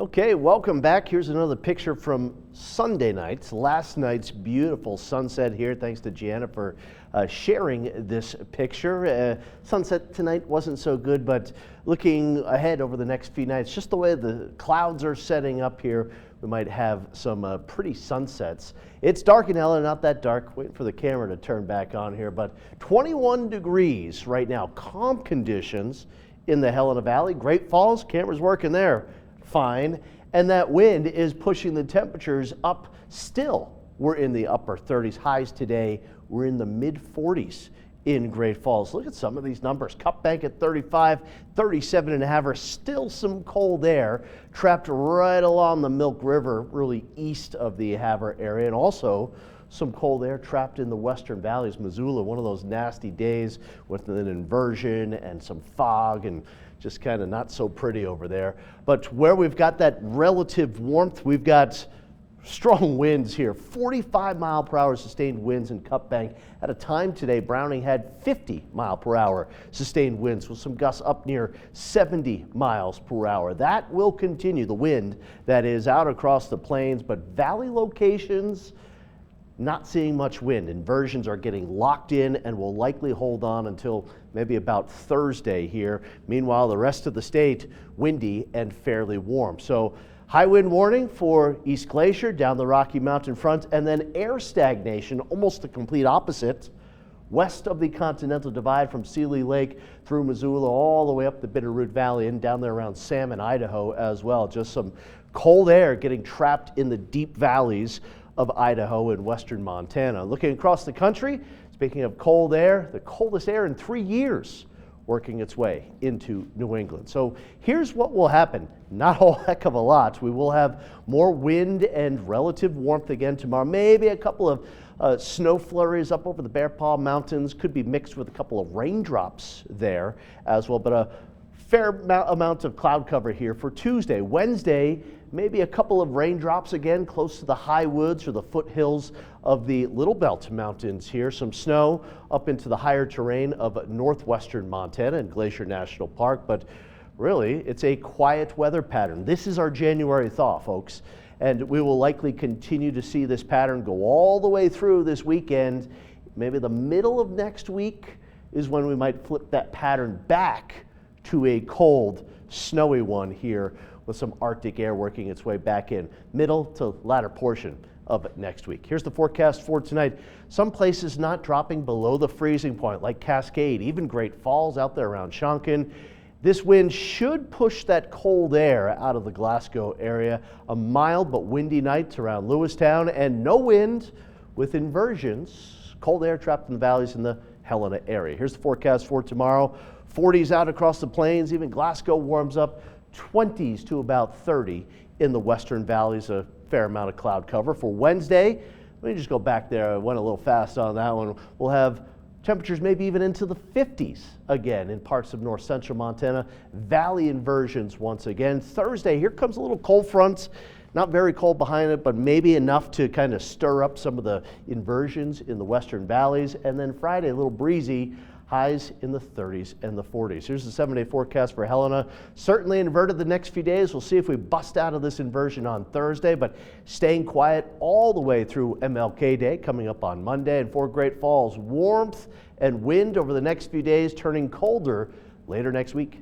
Okay, welcome back. Here's another picture from Sunday night. Last night's beautiful sunset here. Thanks to Gianna for sharing this picture. Sunset tonight wasn't so good, but looking ahead over the next few nights, just the way the clouds are setting up here, we might have some pretty sunsets. It's dark in Helena, not that dark. Waiting for the camera to turn back on here, but 21 degrees right now. Calm conditions in the Helena Valley. Great Falls, camera's working there fine, and that wind is pushing the temperatures up still. We're in the upper 30s. Highs today, we're in the mid 40s in Great Falls. Look at some of these numbers. Cup Bank at 35, 37 and a half. Still some cold air trapped right along the Milk River, really east of the Havre area, and also some cold air trapped in the western valleys. Missoula, one of those nasty days with an inversion and some fog and just kind of not so pretty over there. But where we've got that relative warmth, we've got strong winds here. 45 mile per hour sustained winds in Cup Bank. At a time today, Browning had 50 mile per hour sustained winds with some gusts up near 70 miles per hour. That will continue, the wind that is out across the plains, but valley locations, not seeing much wind. Inversions are getting locked in and will likely hold on until maybe about Thursday here. Meanwhile, the rest of the state, windy and fairly warm. So high wind warning for East Glacier down the Rocky Mountain front, and then air stagnation, almost the complete opposite, west of the Continental Divide from Seeley Lake through Missoula all the way up the Bitterroot Valley and down there around Salmon, Idaho as well. Just some cold air getting trapped in the deep valleys of Idaho and western Montana. Looking across the country, speaking of cold air, the coldest air in 3 years working its way into New England. So here's what will happen. Not a whole heck of a lot. We will have more wind and relative warmth again tomorrow. Maybe a couple of snow flurries up over the Bear Paw Mountains. Could be mixed with a couple of raindrops there as well, but a fair amount of cloud cover here for Tuesday. Wednesday, maybe a couple of raindrops again close to the high woods or the foothills of the Little Belt Mountains here. Some snow up into the higher terrain of northwestern Montana and Glacier National Park, but really it's a quiet weather pattern. This is our January thaw, folks, and we will likely continue to see this pattern go all the way through this weekend. Maybe the middle of next week is when we might flip that pattern back to a cold, snowy one here with some Arctic air working its way back in. Middle to latter portion of next week. Here's the forecast for tonight. Some places not dropping below the freezing point, like Cascade, even Great Falls out there around Shonkin. This wind should push that cold air out of the Glasgow area. A mild but windy night around Lewistown, and no wind with inversions. Cold air trapped in the valleys in the Helena area. Here's the forecast for tomorrow. 40s out across the plains, even Glasgow warms up. 20s to about 30 in the western valleys, a fair amount of cloud cover. For Wednesday, let me just go back there. I went a little fast on that one. We'll have temperatures maybe even into the 50s again in parts of north central Montana. Valley inversions once again. Thursday, here comes a little cold front. Not very cold behind it, but maybe enough to kind of stir up some of the inversions in the western valleys. And then Friday, a little breezy. Highs in the 30s and the 40s. Here's the 7-day forecast for Helena. Certainly inverted the next few days. We'll see if we bust out of this inversion on Thursday, but staying quiet all the way through MLK Day coming up on Monday. And for Great Falls, warmth and wind over the next few days, turning colder later next week.